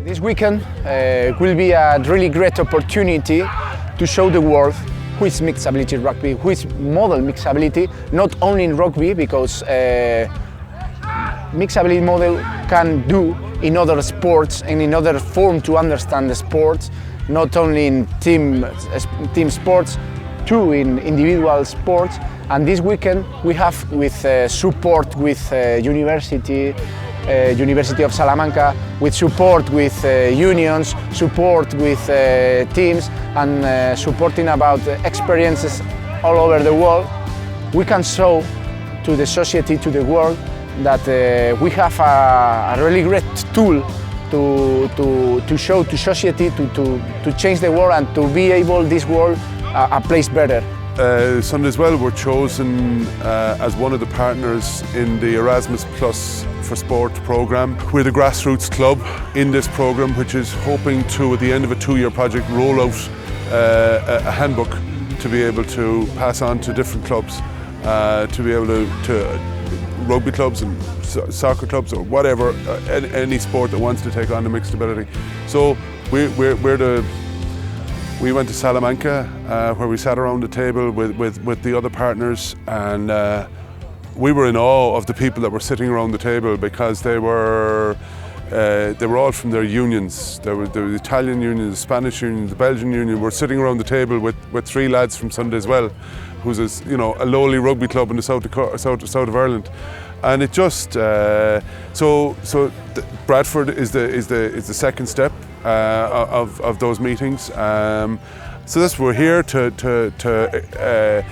This weekend will be a really great opportunity to show the world who is mixability rugby, who is model mixability, not only in rugby, because mixability model can do in other sports and in other form to understand the sports, not only in team sports, too in individual sports. And this weekend we have with support with University of Salamanca, with support with unions, support with teams, and supporting about experiences all over the world. We can show to the society, to the world, that we have a really great tool to show to society, to change the world and to be able this world a place better. Sundays Well were chosen as one of the partners in the ErasmusPlus for Sport programme. We're the grassroots club in this programme, which is hoping to, at the end of a 2-year project, roll out a handbook to be able to pass on to different clubs, to be able to rugby clubs and soccer clubs or whatever, any sport that wants to take on the mixed ability. So we went to Salamanca, where we sat around the table with the other partners, and we were in awe of the people that were sitting around the table, because they were all from their unions. There were the Italian union, the Spanish union, the Belgian union. We're sitting around the table with 3 lads from Sundays Well, who's a lowly rugby club in the south of Ireland. And it just so Bradford is the second step of those meetings. So we're here to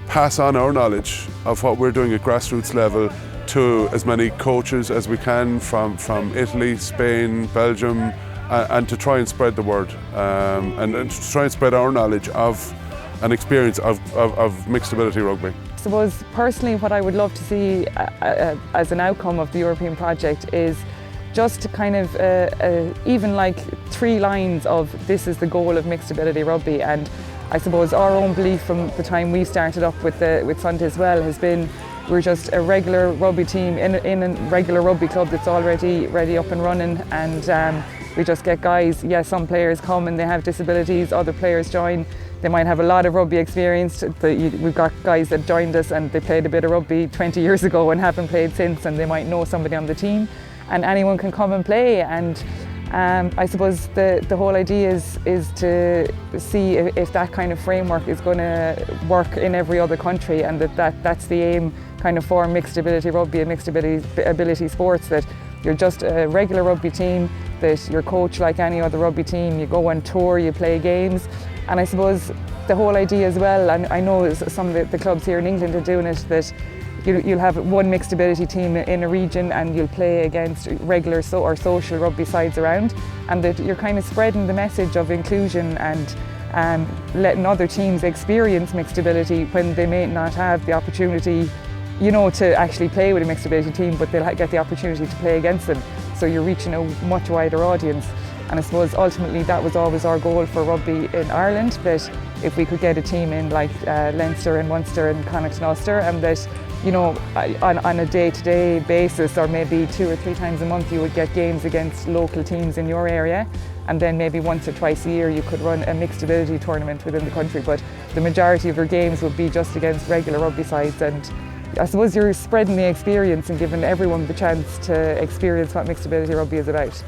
pass on our knowledge of what we're doing at grassroots level to as many coaches as we can from Italy, Spain, Belgium, and to try and spread the word, and to try and spread our knowledge of an experience of mixed ability rugby. I suppose personally what I would love to see as an outcome of the European project is just kind of even like 3 lines of this is the goal of mixed ability rugby. And I suppose our own belief from the time we started up with Sundays Well has been we're just a regular rugby team in a regular rugby club that's already up and running, and we just get guys. Yeah, some players come and they have disabilities, other players join. They might have a lot of rugby experience. We've got guys that joined us and they played a bit of rugby 20 years ago and haven't played since, and they might know somebody on the team, and anyone can come and play. And I suppose the whole idea is to see if that kind of framework is going to work in every other country, and that's the aim kind of for mixed ability rugby and mixed ability sports, that you're just a regular rugby team, that you're coached like any other rugby team, you go on tour, you play games. And I suppose the whole idea as well, and I know some of the clubs here in England are doing it, that you'll have one mixed ability team in a region and you'll play against regular or social rugby sides around, and that you're kind of spreading the message of inclusion and letting other teams experience mixed ability when they may not have the opportunity, to actually play with a mixed ability team, but they'll get the opportunity to play against them. So you're reaching a much wider audience. And I suppose ultimately that was always our goal for rugby in Ireland, that if we could get a team in like Leinster and Munster and Connacht and Ulster, and that on a day-to-day basis, or maybe 2 or 3 times a month, you would get games against local teams in your area, and then maybe once or twice a year you could run a mixed ability tournament within the country. But the majority of your games would be just against regular rugby sides, and I suppose you're spreading the experience and giving everyone the chance to experience what mixed ability rugby is about.